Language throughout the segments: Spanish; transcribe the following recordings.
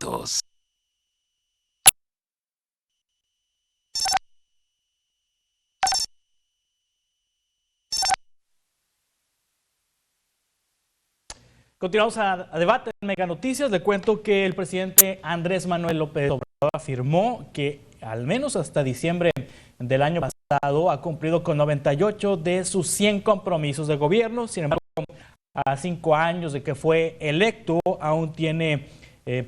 Datos. Continuamos a debate en Mega Noticias. Le cuento que el presidente Andrés Manuel López Obrador afirmó que al menos hasta diciembre del año pasado ha cumplido con 98 de sus 100 compromisos de gobierno. Sin embargo, a 5 años de que fue electo, aún tiene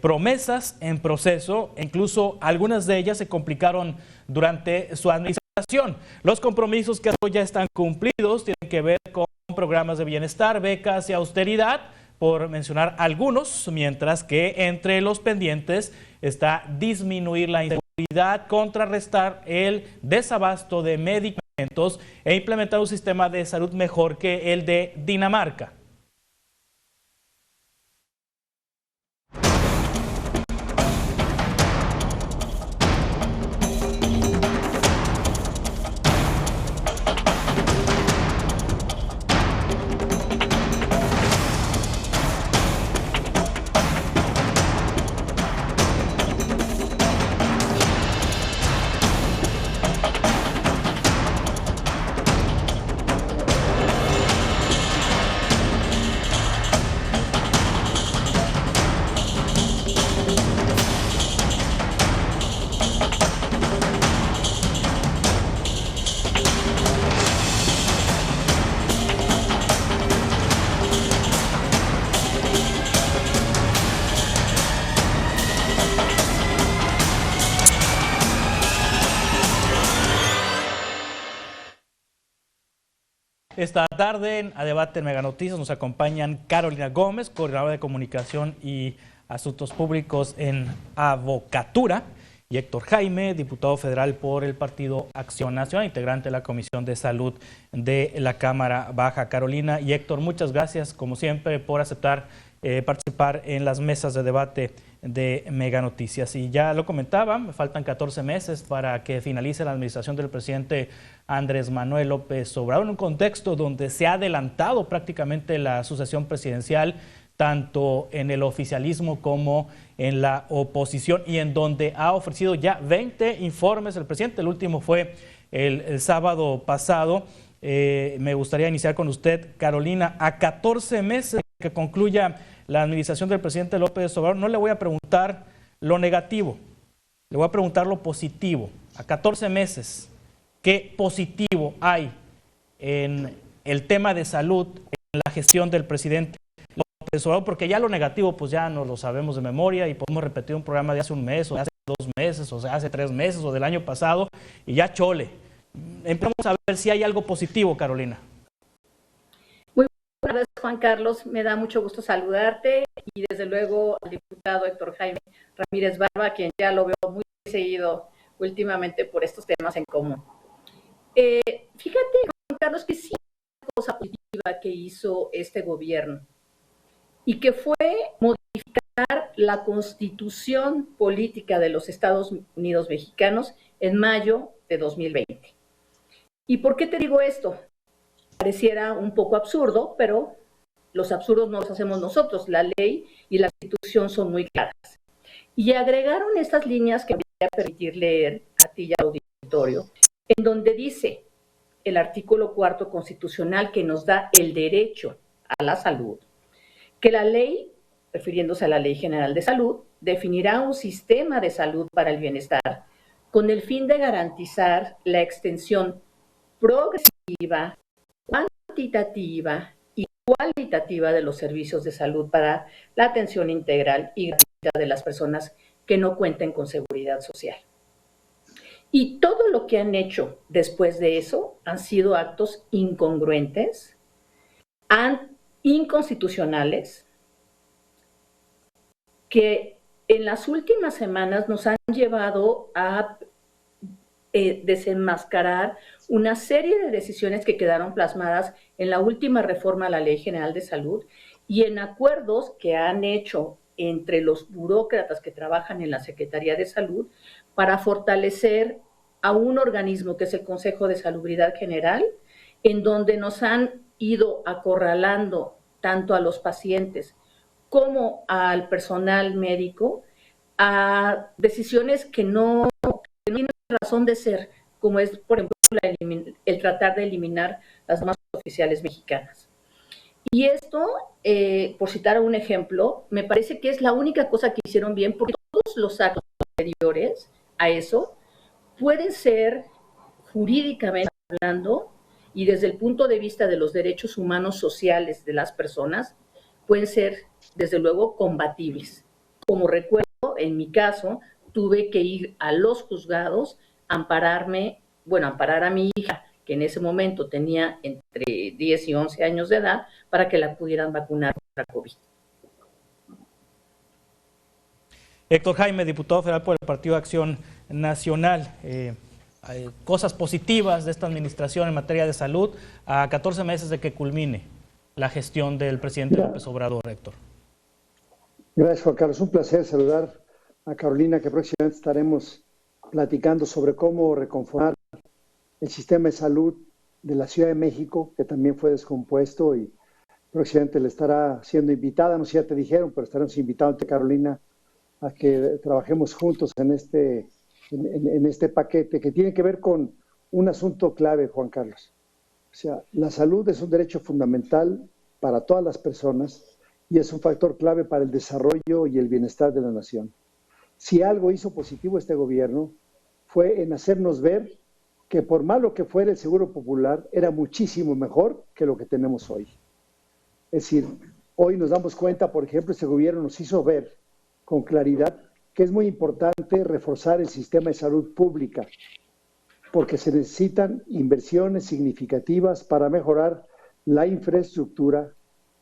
promesas en proceso. Incluso algunas de ellas se complicaron durante su administración. Los compromisos que ya están cumplidos tienen que ver con programas de bienestar, becas y austeridad, por mencionar algunos, mientras que entre los pendientes está disminuir la inseguridad, contrarrestar el desabasto de medicamentos e implementar un sistema de salud mejor que el de Dinamarca. Esta tarde a debate en Mega Noticias nos acompañan Carolina Gómez, coordinadora de comunicación y asuntos públicos en Avocatura, y Héctor Jaime, diputado federal por el Partido Acción Nacional, integrante de la Comisión de Salud de la Cámara Baja. Carolina y Héctor, muchas gracias como siempre por aceptar participar en las mesas de debate de Mega Noticias. Y ya lo comentaba, me faltan 14 meses para que finalice la administración del presidente Andrés Manuel López Obrador, en un contexto donde se ha adelantado prácticamente la sucesión presidencial, tanto en el oficialismo como en la oposición, y en donde ha ofrecido ya 20 informes el presidente. El último fue el sábado pasado. Me gustaría iniciar con usted, Carolina. A 14 meses que concluya la administración del presidente López Obrador, no le voy a preguntar lo negativo, le voy a preguntar lo positivo. A 14 meses, ¿qué positivo hay en el tema de salud, en la gestión del presidente López Obrador? Porque ya lo negativo, pues ya no lo sabemos de memoria y podemos repetir un programa de hace un mes, o de hace 2 meses, o sea, hace 3 meses, o del año pasado, y ya chole. Empezamos a ver si hay algo positivo, Carolina. Buenas tardes, Juan Carlos, me da mucho gusto saludarte, y desde luego al diputado Héctor Jaime Ramírez Barba, quien ya lo veo muy seguido últimamente por estos temas en común. Fíjate, Juan Carlos, que sí hay una cosa positiva que hizo este gobierno, y que fue modificar la Constitución Política de los Estados Unidos Mexicanos en mayo de 2020. ¿Y por qué te digo esto? Pareciera un poco absurdo, pero los absurdos no los hacemos nosotros. La ley y la Constitución son muy claras. Y agregaron estas líneas que me voy a permitir leer a ti y al auditorio, en donde dice el artículo 4 constitucional, que nos da el derecho a la salud, que la ley, refiriéndose a la Ley General de Salud, definirá un sistema de salud para el bienestar con el fin de garantizar la extensión progresiva, cuantitativa y cualitativa de los servicios de salud para la atención integral y gratuita de las personas que no cuenten con seguridad social. Y todo lo que han hecho después de eso han sido actos incongruentes, inconstitucionales, que en las últimas semanas nos han llevado a desenmascarar una serie de decisiones que quedaron plasmadas en la última reforma a la Ley General de Salud y en acuerdos que han hecho entre los burócratas que trabajan en la Secretaría de Salud para fortalecer a un organismo que es el Consejo de Salubridad General, en donde nos han ido acorralando tanto a los pacientes como al personal médico a decisiones que no tienen razón de ser, como es, por ejemplo, el tratar de eliminar las normas oficiales mexicanas. Y esto, por citar un ejemplo, me parece que es la única cosa que hicieron bien, porque todos los actos anteriores a eso pueden ser jurídicamente hablando y desde el punto de vista de los derechos humanos sociales de las personas, pueden ser, desde luego, combatibles. Como recuerdo, en mi caso, tuve que ir a los juzgados a amparar a mi hija, que en ese momento tenía entre 10 y 11 años de edad, para que la pudieran vacunar contra COVID. Héctor Jaime, diputado federal por el Partido Acción Nacional. Hay cosas positivas de esta administración en materia de salud a 14 meses de que culmine la gestión del presidente López Obrador, Héctor. Gracias, Juan Carlos. Un placer saludar a Carolina, que próximamente estaremos platicando sobre cómo reconformar el sistema de salud de la Ciudad de México, que también fue descompuesto, y próximamente le estará siendo invitada, no sé si ya te dijeron, pero estaremos invitando a Carolina a que trabajemos juntos en este paquete que tiene que ver con un asunto clave, Juan Carlos. O sea, la salud es un derecho fundamental para todas las personas y es un factor clave para el desarrollo y el bienestar de la nación. Si algo hizo positivo este gobierno fue en hacernos ver que por malo que fuera el Seguro Popular, era muchísimo mejor que lo que tenemos hoy. Es decir, hoy nos damos cuenta, por ejemplo, este gobierno nos hizo ver con claridad que es muy importante reforzar el sistema de salud pública, porque se necesitan inversiones significativas para mejorar la infraestructura,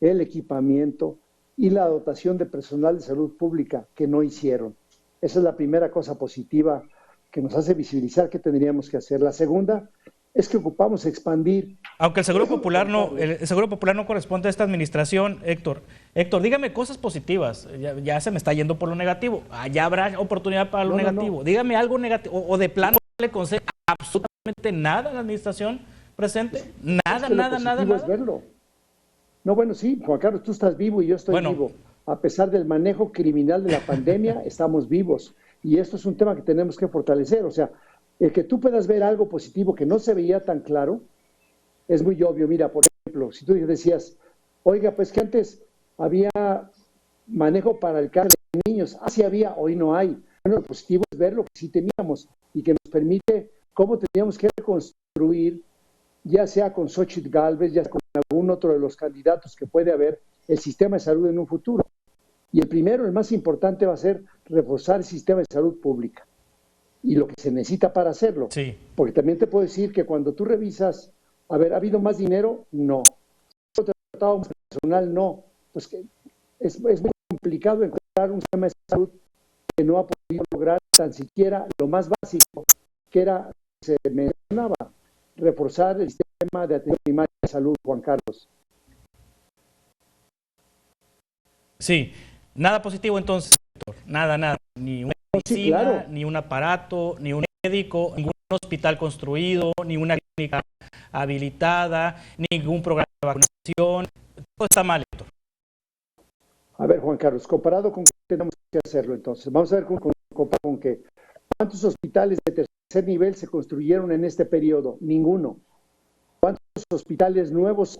el equipamiento y la dotación de personal de salud pública que no hicieron. Esa es la primera cosa positiva que nos hace visibilizar que tendríamos que hacer. La segunda es que ocupamos expandir. Aunque el Seguro Popular no corresponde a esta administración, Héctor. Héctor, dígame cosas positivas. Ya se me está yendo por lo negativo. Ya habrá oportunidad para lo negativo. No. Dígame algo negativo. O de plano no le concede absolutamente nada a la administración presente. Nada, nada. Es verlo. No, bueno, sí, Juan Carlos, tú estás vivo y yo estoy vivo. A pesar del manejo criminal de la pandemia, estamos vivos. Y esto es un tema que tenemos que fortalecer. O sea, el que tú puedas ver algo positivo que no se veía tan claro, es muy obvio. Mira, por ejemplo, si tú decías, oiga, pues que antes había manejo para el cáncer de niños, así había, hoy no hay. Bueno, lo positivo es ver lo que sí teníamos y que nos permite cómo teníamos que reconstruir, ya sea con Xóchitl Gálvez, ya sea con algún otro de los candidatos que puede haber, el sistema de salud en un futuro. Y el primero, el más importante, va a ser reforzar el sistema de salud pública y lo que se necesita para hacerlo. Sí. Porque también te puedo decir que cuando tú revisas, a ver, ¿ha habido más dinero? No. ¿Ha tratado más personal? No. Pues que es muy complicado encontrar un sistema de salud que no ha podido lograr tan siquiera lo más básico, que era, se mencionaba, reforzar el sistema de atención primaria de salud, Juan Carlos. Sí. Nada positivo entonces, doctor. Nada. Ni una medicina, claro, ni un aparato, ni un médico, ningún hospital construido, ni una clínica habilitada, ningún programa de vacunación. Todo está mal, doctor. A ver, Juan Carlos, comparado con qué tenemos que hacerlo entonces. Vamos a ver con qué. ¿Cuántos hospitales de tercer nivel se construyeron en este periodo? Ninguno. ¿Cuántos hospitales nuevos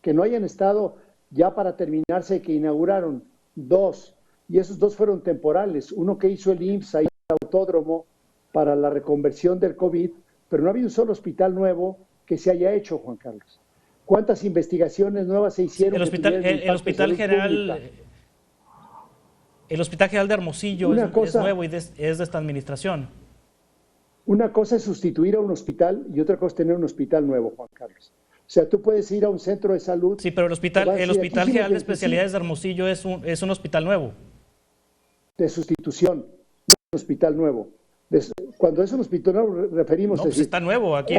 que no hayan estado ya para terminarse que inauguraron? 2, y esos 2 fueron temporales. Uno que hizo el IMSS ahí en el autódromo para la reconversión del COVID, pero no ha habido un solo hospital nuevo que se haya hecho, Juan Carlos. ¿Cuántas investigaciones nuevas se hicieron? El Hospital General de Hermosillo es nuevo y es de esta administración. Una cosa es sustituir a un hospital y otra cosa es tener un hospital nuevo, Juan Carlos. O sea, tú puedes ir a un centro de salud. Sí, pero el Hospital General de Especialidades de Hermosillo es un hospital nuevo. De sustitución, no es un hospital nuevo. Cuando es un hospital nuevo, referimos. No, pues está nuevo. Aquí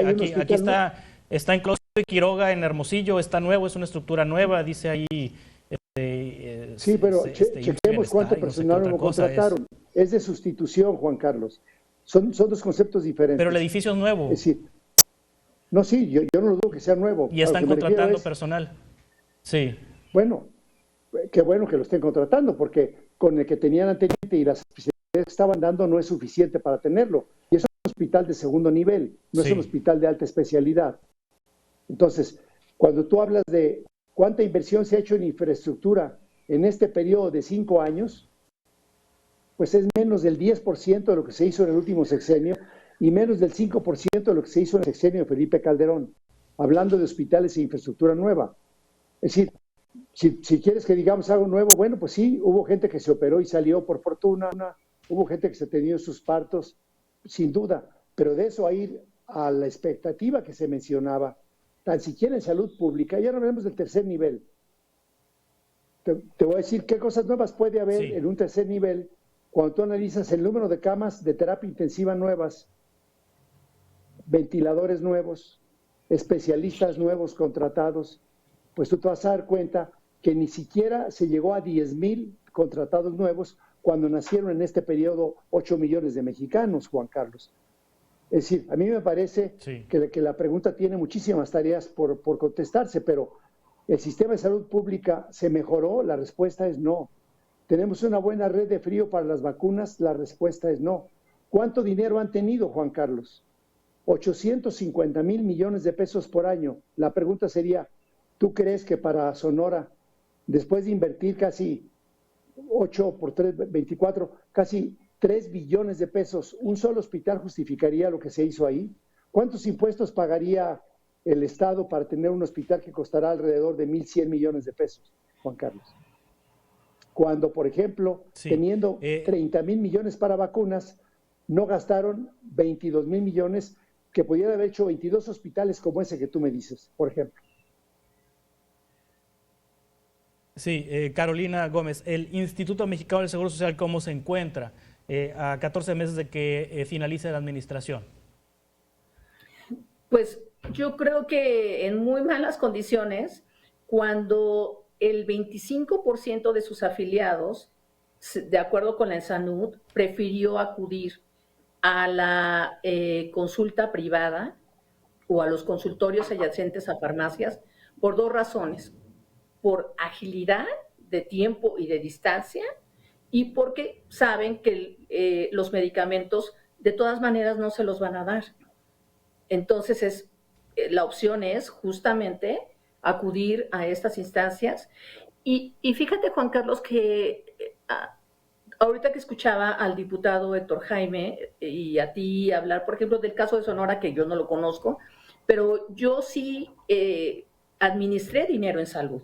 está en Clóster de Quiroga, en Hermosillo, está nuevo, es una estructura nueva, dice ahí. Sí, pero chequemos cuánto personal nuevo contrataron. Es de sustitución, Juan Carlos. Son 2 conceptos diferentes. Pero el edificio es nuevo. Es decir, no, sí, yo no lo dudo que sea nuevo. Y están contratando personal. Sí. Bueno, qué bueno que lo estén contratando, porque con el que tenían anteriormente y las especialidades que estaban dando no es suficiente para tenerlo. Y es un hospital de segundo nivel, no es un hospital de alta especialidad. Entonces, cuando tú hablas de cuánta inversión se ha hecho en infraestructura en este periodo de 5 años, pues es menos del 10% de lo que se hizo en el último sexenio y menos del 5% de lo que se hizo en el sexenio de Felipe Calderón, hablando de hospitales e infraestructura nueva. Es decir, si quieres que digamos algo nuevo, bueno, pues sí, hubo gente que se operó y salió por fortuna, hubo gente que se tenido sus partos, sin duda, pero de eso a ir a la expectativa que se mencionaba, tan siquiera en salud pública, ya no hablemos del tercer nivel. Te voy a decir qué cosas nuevas puede haber en un tercer nivel cuando tú analizas el número de camas de terapia intensiva nuevas, ventiladores nuevos, especialistas nuevos contratados, pues tú te vas a dar cuenta que ni siquiera se llegó a 10,000 contratados nuevos cuando nacieron en este periodo 8 millones de mexicanos, Juan Carlos. Es decir, a mí me parece que la pregunta tiene muchísimas tareas por contestarse, pero ¿el sistema de salud pública se mejoró? La respuesta es no. ¿Tenemos una buena red de frío para las vacunas? La respuesta es no. ¿Cuánto dinero han tenido, Juan Carlos? 850,000 millones de pesos por año. La pregunta sería, ¿tú crees que para Sonora, después de invertir casi 8 por 3, 24, casi 3 billones de pesos, un solo hospital justificaría lo que se hizo ahí? ¿Cuántos impuestos pagaría el Estado para tener un hospital que costará alrededor de 1,100 millones de pesos, Juan Carlos? Cuando, por ejemplo, teniendo 30,000 millones para vacunas, no gastaron 22,000 millones que pudieran haber hecho 22 hospitales como ese que tú me dices, por ejemplo. Sí, Carolina Gómez, el Instituto Mexicano del Seguro Social, ¿cómo se encuentra a 14 meses de que finalice la administración? Pues yo creo que en muy malas condiciones, cuando el 25% de sus afiliados, de acuerdo con la ENSANUD, prefirió acudir a la consulta privada o a los consultorios adyacentes a farmacias por 2 razones: por agilidad de tiempo y de distancia, y porque saben que los medicamentos de todas maneras no se los van a dar. Entonces la opción es justamente acudir a estas instancias. Y fíjate, Juan Carlos, que ahorita que escuchaba al diputado Héctor Jaime y a ti hablar, por ejemplo, del caso de Sonora, que yo no lo conozco, pero yo sí administré dinero en salud.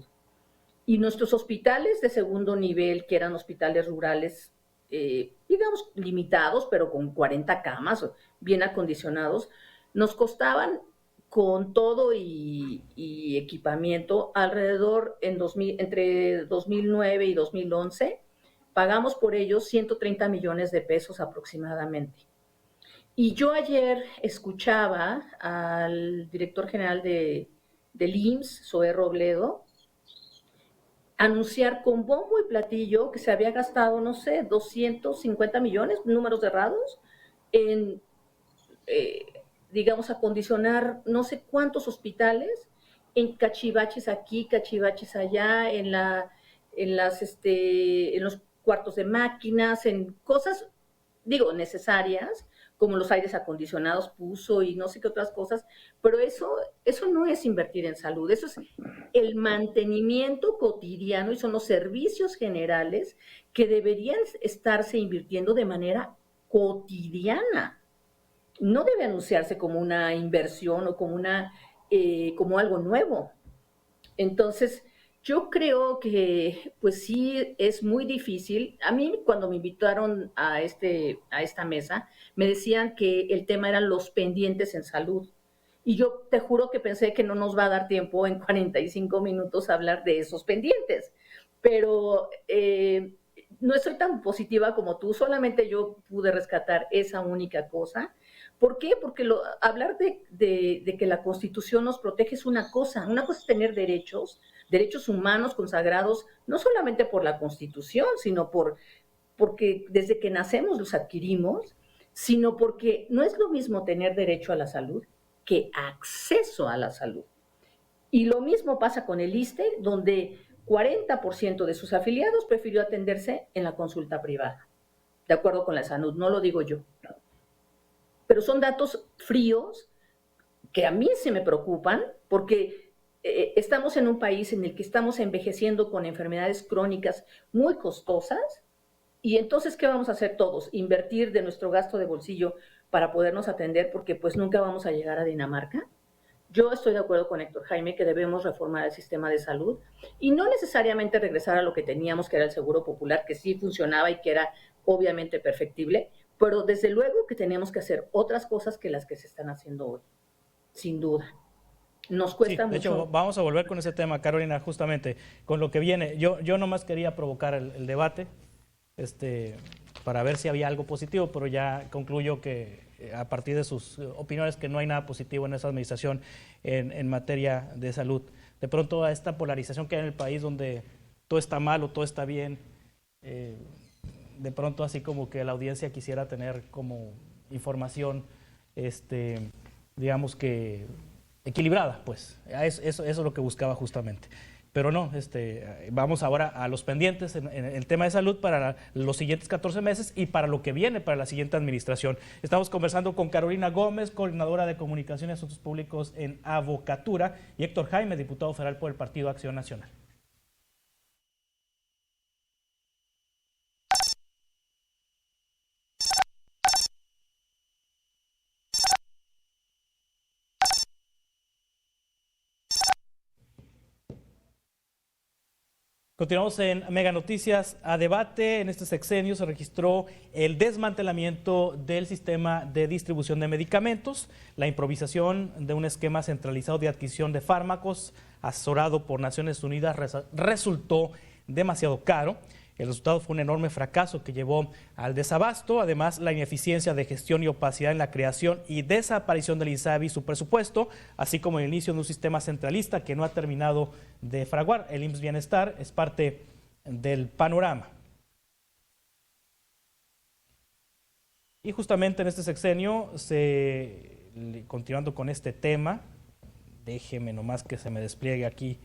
Y nuestros hospitales de segundo nivel, que eran hospitales rurales, digamos, limitados, pero con 40 camas, bien acondicionados, nos costaban con todo y equipamiento alrededor entre 2009 y 2011, pagamos por ellos 130 millones de pesos aproximadamente. Y yo ayer escuchaba al director general del IMSS, Zoé Robledo, anunciar con bombo y platillo que se había gastado, no sé, 250 millones, números cerrados, en, digamos, acondicionar no sé cuántos hospitales, en cachivaches aquí, cachivaches allá, en los cuartos de máquinas, en cosas, digo, necesarias, como los aires acondicionados puso y no sé qué otras cosas, pero eso no es invertir en salud, eso es el mantenimiento cotidiano y son los servicios generales que deberían estarse invirtiendo de manera cotidiana. No debe anunciarse como una inversión o como algo nuevo. Entonces, yo creo que pues sí es muy difícil. A mí cuando me invitaron a esta mesa, me decían que el tema eran los pendientes en salud. Y yo te juro que pensé que no nos va a dar tiempo en 45 minutos a hablar de esos pendientes. Pero no estoy tan positiva como tú, solamente yo pude rescatar esa única cosa. ¿Por qué? Porque hablar de que la Constitución nos protege es una cosa es tener derechos humanos consagrados no solamente por la Constitución, sino porque desde que nacemos los adquirimos, sino porque no es lo mismo tener derecho a la salud que acceso a la salud. Y lo mismo pasa con el ISSSTE, donde 40% de sus afiliados prefirió atenderse en la consulta privada, de acuerdo con la SANUD, no lo digo yo. Pero son datos fríos que a mí se me preocupan porque estamos en un país en el que estamos envejeciendo con enfermedades crónicas muy costosas y entonces, ¿qué vamos a hacer todos? Invertir de nuestro gasto de bolsillo para podernos atender porque pues nunca vamos a llegar a Dinamarca. Yo estoy de acuerdo con Héctor Jaime que debemos reformar el sistema de salud y no necesariamente regresar a lo que teníamos, que era el seguro popular, que sí funcionaba y que era obviamente perfectible, pero desde luego que teníamos que hacer otras cosas que las que se están haciendo hoy, sin duda. Nos cuesta mucho. De hecho, vamos a volver con ese tema, Carolina, justamente con lo que viene. Yo nomás quería provocar el debate para ver si había algo positivo, pero ya concluyo que a partir de sus opiniones que no hay nada positivo en esa administración en materia de salud. De pronto a esta polarización que hay en el país donde todo está mal o todo está bien, de pronto así como que la audiencia quisiera tener como información, digamos que equilibrada, pues. Eso es lo que buscaba justamente. Pero no, vamos ahora a los pendientes en el tema de salud para los siguientes 14 meses y para lo que viene para la siguiente administración. Estamos conversando con Carolina Gómez, coordinadora de Comunicación y Asuntos Públicos en Avocatura, y Héctor Jaime, diputado federal por el Partido Acción Nacional. Continuamos en Mega Noticias a debate. En este sexenio se registró el desmantelamiento del sistema de distribución de medicamentos, la improvisación de un esquema centralizado de adquisición de fármacos asesorado por Naciones Unidas resultó demasiado caro. El resultado fue un enorme fracaso que llevó al desabasto, además la ineficiencia de gestión y opacidad en la creación y desaparición del INSABI y su presupuesto, así como el inicio de un sistema centralista que no ha terminado de fraguar. El IMSS Bienestar es parte del panorama. Y justamente en este sexenio, continuando con este tema, déjeme nomás que se me despliegue aquí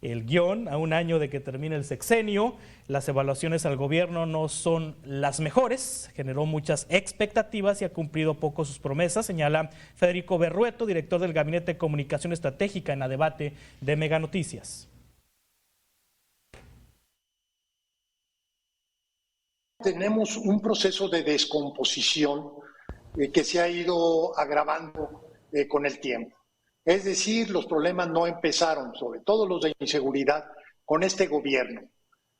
el guión. A un año de que termine el sexenio, las evaluaciones al gobierno no son las mejores, generó muchas expectativas y ha cumplido poco sus promesas, señala Federico Berrueto, director del Gabinete de Comunicación Estratégica en A Debate de Mega Noticias. Tenemos un proceso de descomposición que se ha ido agravando con el tiempo. Es decir, los problemas no empezaron, sobre todo los de inseguridad, con este gobierno.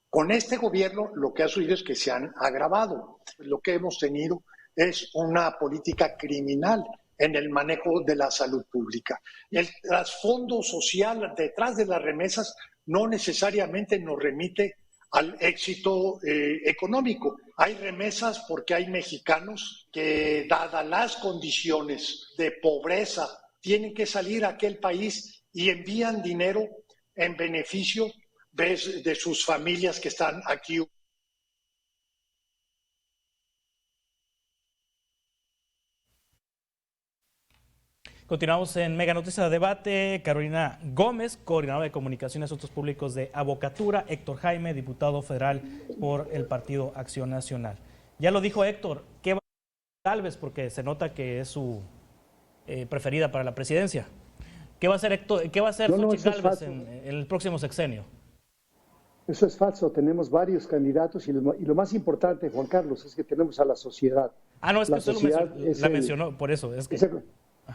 Con este gobierno lo que ha sucedido es que se han agravado. Lo que hemos tenido es una política criminal en el manejo de la salud pública. El trasfondo social detrás de las remesas no necesariamente nos remite al éxito económico. Hay remesas porque hay mexicanos que, dadas las condiciones de pobreza, tienen que salir a aquel país y envían dinero en beneficio de sus familias que están aquí. Continuamos en Mega Noticias de Debate. Carolina Gómez, coordinadora de Comunicación y Asuntos Públicos de Avocatura. Héctor Jaime, diputado federal por el Partido Acción Nacional. Ya lo dijo Héctor, ¿qué va a hacer Gálvez? Porque se nota que es su preferida para la presidencia. ¿Qué va a hacer Héctor? ¿Qué va a hacer Xochitl Gálvez en el próximo sexenio? Eso es falso. Tenemos varios candidatos y lo más importante, Juan Carlos, es que tenemos a la sociedad. Ah, no, es que usted la mencionó, por eso. Es que...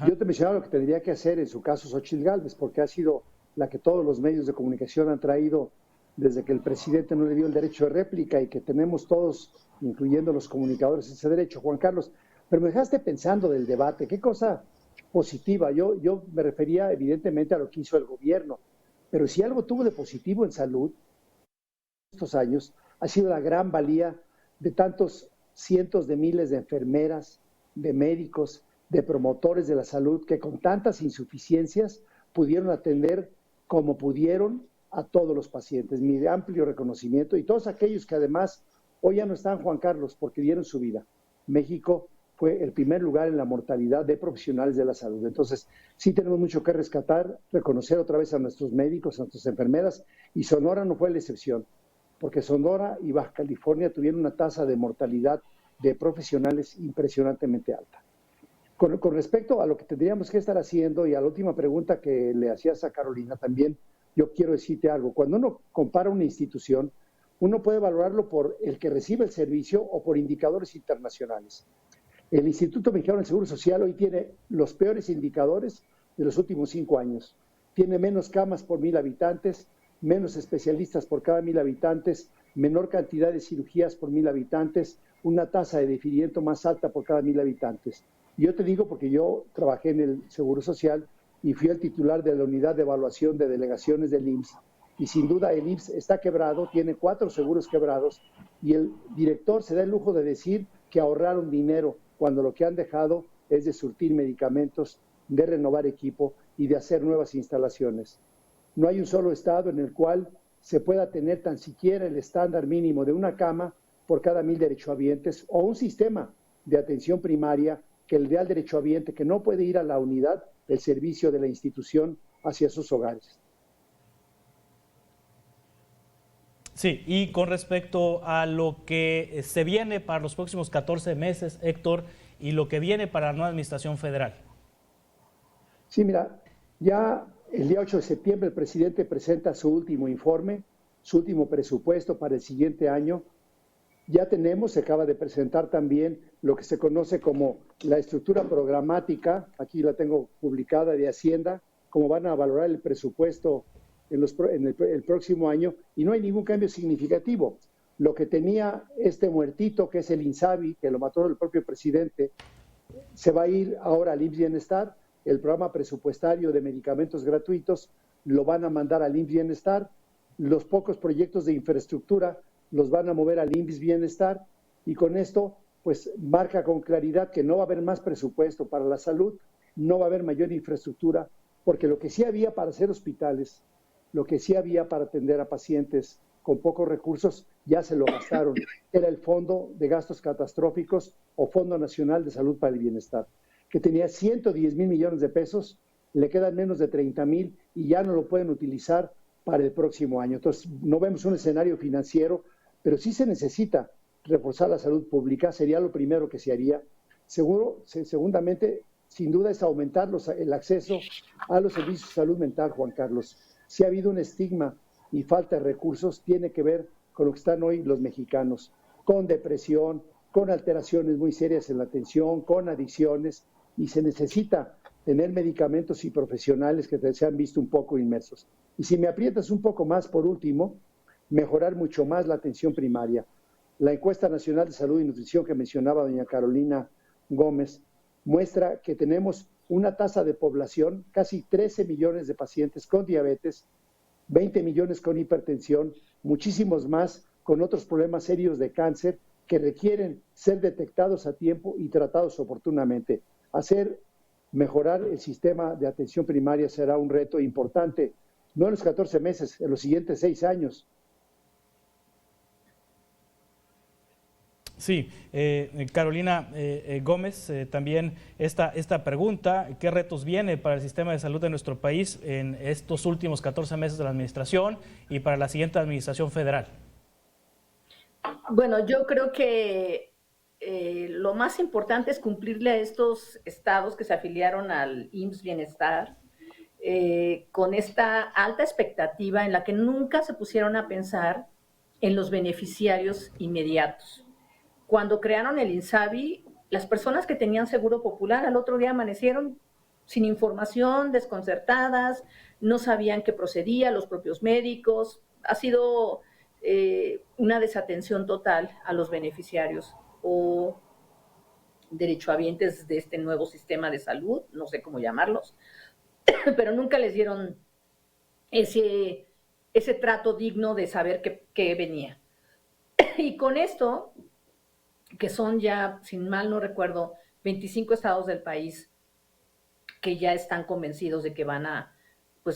Yo te mencionaba lo que tendría que hacer en su caso Xochitl Gálvez, porque ha sido la que todos los medios de comunicación han traído desde que el presidente no le dio el derecho de réplica y que tenemos todos, incluyendo los comunicadores, ese derecho. Juan Carlos, pero me dejaste pensando del debate, qué cosa positiva. Yo me refería evidentemente a lo que hizo el gobierno, pero si algo tuvo de positivo en salud estos años, ha sido la gran valía de tantos cientos de miles de enfermeras, de médicos, de promotores de la salud que con tantas insuficiencias pudieron atender como pudieron a todos los pacientes. Mi amplio reconocimiento y todos aquellos que además hoy ya no están, Juan Carlos, porque dieron su vida. México fue el primer lugar en la mortalidad de profesionales de la salud. Entonces, sí tenemos mucho que rescatar, reconocer otra vez a nuestros médicos, a nuestras enfermeras, y Sonora no fue la excepción, porque Sonora y Baja California tuvieron una tasa de mortalidad de profesionales impresionantemente alta. Con respecto a lo que tendríamos que estar haciendo y a la última pregunta que le hacías a Carolina también, yo quiero decirte algo. Cuando uno compara una institución, uno puede valorarlo por el que recibe el servicio o por indicadores internacionales. El Instituto Mexicano del Seguro Social hoy tiene los peores indicadores de los últimos 5 años. Tiene menos camas por 1,000 habitantes, menos especialistas por cada 1,000 habitantes, menor cantidad de cirugías por 1,000 habitantes, una tasa de deferimiento más alta por cada 1,000 habitantes. Yo te digo porque yo trabajé en el Seguro Social y fui el titular de la unidad de evaluación de delegaciones del IMSS. Y sin duda el IMSS está quebrado, tiene 4 seguros quebrados y el director se da el lujo de decir que ahorraron dinero cuando lo que han dejado es de surtir medicamentos, de renovar equipo y de hacer nuevas instalaciones. No hay un solo estado en el cual se pueda tener tan siquiera el estándar mínimo de una cama por cada 1,000 derechohabientes o un sistema de atención primaria que le dé al derechohabiente que no puede ir a la unidad del servicio de la institución hacia sus hogares. Sí, y con respecto a lo que se viene para los próximos 14 meses, Héctor, y lo que viene para la nueva administración federal. Sí, mira, ya el día 8 de septiembre el presidente presenta su último informe, su último presupuesto para el siguiente año. Ya se acaba de presentar también lo que se conoce como la estructura programática, aquí la tengo publicada, de Hacienda, cómo van a valorar el presupuesto en el próximo año, y no hay ningún cambio significativo. Lo que tenía este muertito, que es el INSABI, que lo mató el propio presidente, se va a ir ahora al IMSS Bienestar. El programa presupuestario de medicamentos gratuitos lo van a mandar al IMSS Bienestar. Los pocos proyectos de infraestructura los van a mover al IMSS Bienestar, y con esto pues marca con claridad que no va a haber más presupuesto para la salud, no va a haber mayor infraestructura, porque lo que sí había para hacer hospitales, lo que sí había para atender a pacientes con pocos recursos, ya se lo gastaron. Era el Fondo de Gastos Catastróficos o Fondo Nacional de Salud para el Bienestar, que tenía 110,000 millones de pesos, le quedan menos de 30,000 y ya no lo pueden utilizar para el próximo año. Entonces, no vemos un escenario financiero, pero sí se necesita reforzar la salud pública, sería lo primero que se haría. Segundamente, sin duda, es aumentar el acceso a los servicios de salud mental, Juan Carlos. Si ha habido un estigma y falta de recursos, tiene que ver con lo que están hoy los mexicanos, con depresión, con alteraciones muy serias en la atención, con adicciones, y se necesita tener medicamentos y profesionales que se han visto un poco inmersos. Y si me aprietas un poco más, por último, mejorar mucho más la atención primaria. La encuesta nacional de salud y nutrición que mencionaba doña Carolina Gómez muestra que tenemos una tasa de población, casi 13 millones de pacientes con diabetes, 20 millones con hipertensión, muchísimos más con otros problemas serios de cáncer que requieren ser detectados a tiempo y tratados oportunamente. Mejorar el sistema de atención primaria será un reto importante, no en los 14 meses, en los siguientes 6 años. Sí, Carolina Gómez, también esta pregunta, ¿qué retos viene para el sistema de salud de nuestro país en estos últimos 14 meses de la administración y para la siguiente administración federal? Bueno, yo creo que lo más importante es cumplirle a estos estados que se afiliaron al IMSS Bienestar con esta alta expectativa en la que nunca se pusieron a pensar en los beneficiarios inmediatos. Cuando crearon el INSABI, las personas que tenían seguro popular al otro día amanecieron sin información, desconcertadas, no sabían qué procedía, los propios médicos. Ha sido una desatención total a los beneficiarios o derechohabientes de este nuevo sistema de salud, no sé cómo llamarlos, pero nunca les dieron ese trato digno de saber qué venía. Y con esto, que son ya, sin mal no recuerdo, 25 estados del país que ya están convencidos de que van a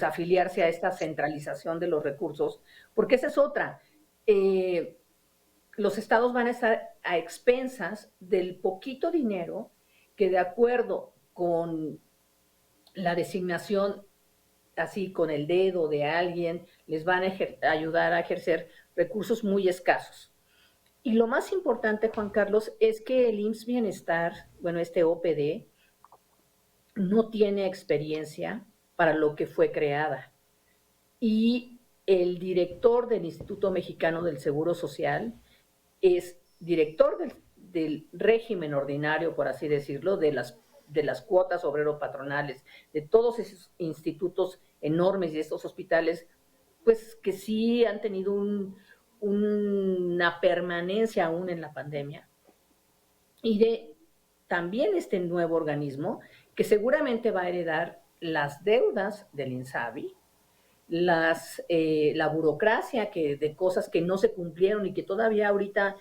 afiliarse a esta centralización de los recursos, porque esa es otra. Los estados van a estar a expensas del poquito dinero que de acuerdo con la designación, así con el dedo de alguien, les van a ayudar a ejercer recursos muy escasos. Y lo más importante, Juan Carlos, es que el IMSS Bienestar, bueno, este OPD, no tiene experiencia para lo que fue creada. Y el director del Instituto Mexicano del Seguro Social es director del régimen ordinario, por así decirlo, de las cuotas obrero-patronales, de todos esos institutos enormes y estos hospitales, pues que sí han tenido una permanencia aún en la pandemia. Y de también este nuevo organismo, que seguramente va a heredar las deudas del INSABI, la burocracia de cosas que no se cumplieron y que todavía ahorita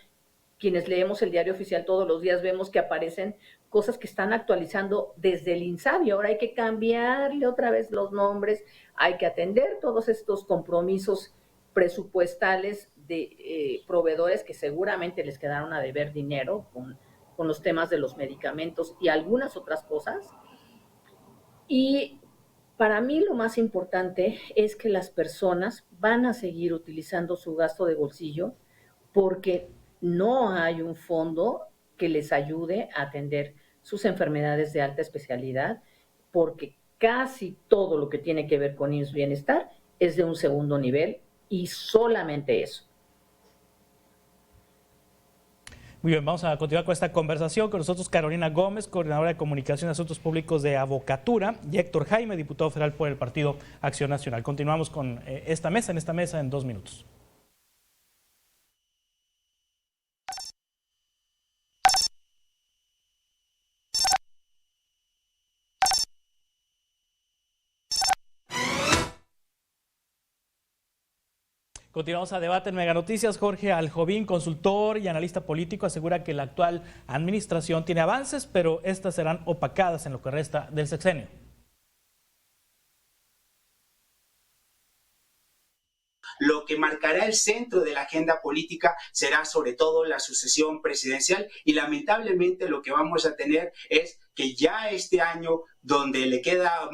quienes leemos el diario oficial todos los días vemos que aparecen cosas que están actualizando desde el INSABI. Ahora hay que cambiarle otra vez los nombres, hay que atender todos estos compromisos presupuestales de proveedores que seguramente les quedaron a deber dinero con los temas de los medicamentos y algunas otras cosas. Y para mí lo más importante es que las personas van a seguir utilizando su gasto de bolsillo porque no hay un fondo que les ayude a atender sus enfermedades de alta especialidad, porque casi todo lo que tiene que ver con IMSS Bienestar es de un segundo nivel y solamente eso. Muy bien, vamos a continuar con esta conversación. Con nosotros Carolina Gómez, coordinadora de Comunicación y Asuntos Públicos de Avocatura, y Héctor Jaime, diputado federal por el Partido Acción Nacional. Continuamos con esta mesa en 2 minutos. Continuamos a debate en Mega Noticias. Jorge Aljovín, consultor y analista político, asegura que la actual administración tiene avances, pero estas serán opacadas en lo que resta del sexenio. Lo que marcará el centro de la agenda política será sobre todo la sucesión presidencial y lamentablemente lo que vamos a tener es que ya este año, donde le queda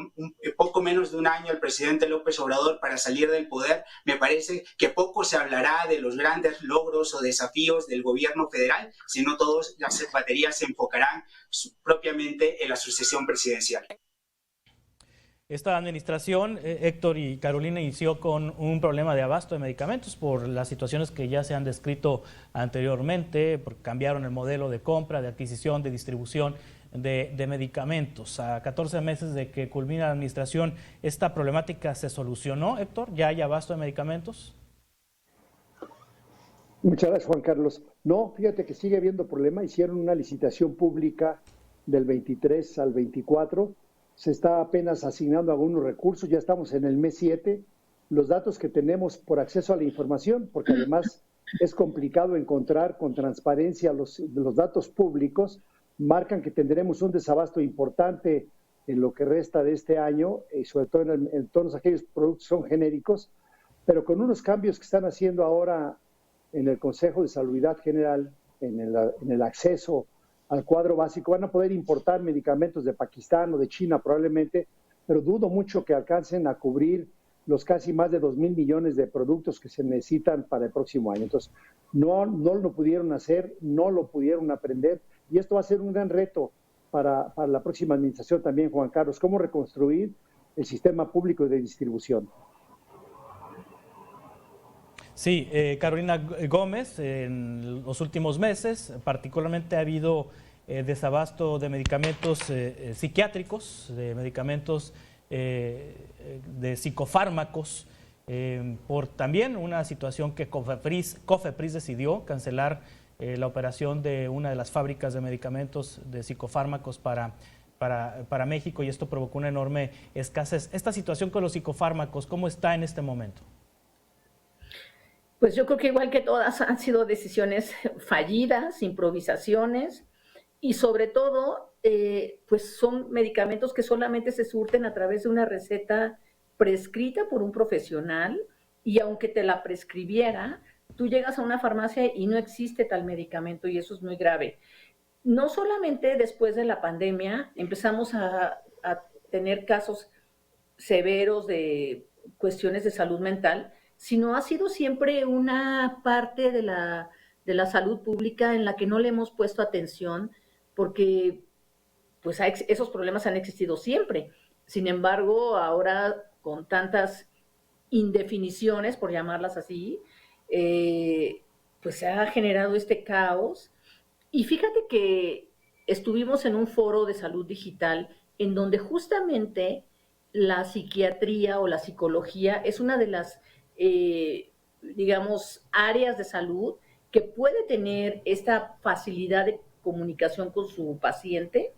poco menos de un año al presidente López Obrador para salir del poder, me parece que poco se hablará de los grandes logros o desafíos del gobierno federal, sino todas las baterías se enfocarán propiamente en la sucesión presidencial. Esta administración, Héctor y Carolina, inició con un problema de abasto de medicamentos por las situaciones que ya se han descrito anteriormente, porque cambiaron el modelo de compra, de adquisición, de distribución de medicamentos. A 14 meses de que culmina la administración, ¿esta problemática se solucionó, Héctor? ¿Ya hay abasto de medicamentos? Muchas gracias, Juan Carlos. No, fíjate que sigue habiendo problema. Hicieron una licitación pública del 23 al 24. Se está apenas asignando algunos recursos, ya estamos en el mes 7. Los datos que tenemos por acceso a la información, porque además es complicado encontrar con transparencia los datos públicos, marcan que tendremos un desabasto importante en lo que resta de este año, y sobre todo en todos aquellos productos que son genéricos, pero con unos cambios que están haciendo ahora en el Consejo de Salubridad General, en el acceso al cuadro básico, van a poder importar medicamentos de Pakistán o de China probablemente, pero dudo mucho que alcancen a cubrir los casi más de 2,000 millones de productos que se necesitan para el próximo año. Entonces, no lo pudieron hacer, no lo pudieron aprender, y esto va a ser un gran reto para la próxima administración también, Juan Carlos, cómo reconstruir el sistema público de distribución. Sí, Carolina Gómez, en los últimos meses particularmente ha habido desabasto de medicamentos psiquiátricos, de medicamentos de psicofármacos, por también una situación que COFEPRIS decidió cancelar la operación de una de las fábricas de medicamentos de psicofármacos para México, y esto provocó una enorme escasez. Esta situación con los psicofármacos, ¿cómo está en este momento? Pues yo creo que igual que todas han sido decisiones fallidas, improvisaciones, y sobre todo, pues son medicamentos que solamente se surten a través de una receta prescrita por un profesional, y aunque te la prescribiera, tú llegas a una farmacia y no existe tal medicamento, y eso es muy grave. no solamente después de la pandemia empezamos a tener casos severos de cuestiones de salud mental, sino ha sido siempre una parte de la salud pública en la que no le hemos puesto atención porque pues esos problemas han existido siempre. Sin embargo, ahora con tantas indefiniciones, por llamarlas así, pues se ha generado este caos. Y fíjate que estuvimos en un foro de salud digital en donde justamente la psiquiatría o la psicología es una de las, digamos, áreas de salud que puede tener esta facilidad de comunicación con su paciente,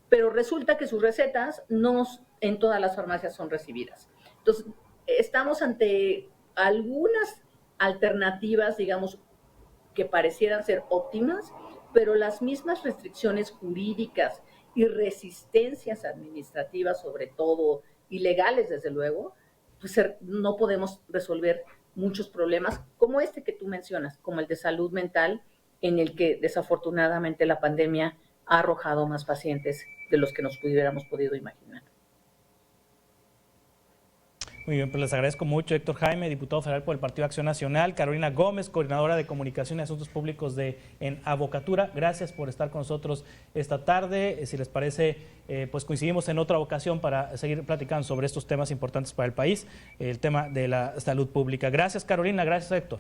pero resulta que sus recetas no en todas las farmacias son recibidas. Entonces, estamos ante algunas alternativas, digamos, que parecieran ser óptimas, pero las mismas restricciones jurídicas y resistencias administrativas, sobre todo, y legales, desde luego, pues no podemos resolver muchos problemas como este que tú mencionas, como el de salud mental, en el que desafortunadamente la pandemia ha arrojado más pacientes de los que nos hubiéramos podido imaginar. Muy bien, pues les agradezco mucho, Héctor Jaime, diputado federal por el Partido Acción Nacional, Carolina Gómez, coordinadora de Comunicación y Asuntos Públicos en Avocatura. Gracias por estar con nosotros esta tarde. Si les parece, pues coincidimos en otra ocasión para seguir platicando sobre estos temas importantes para el país, el tema de la salud pública. Gracias, Carolina. Gracias, Héctor.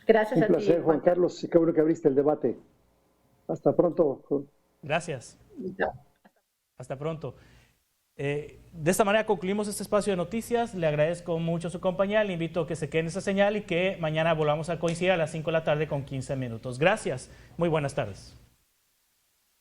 Gracias a ti. Un placer, Juan Carlos, y qué bueno que abriste el debate. Hasta pronto. Gracias. Hasta pronto. De esta manera concluimos este espacio de noticias. Le agradezco mucho su compañía. Le invito a que se quede en esa señal y que mañana volvamos a coincidir a las 5 de la tarde con 15 minutos. Gracias. Muy buenas tardes.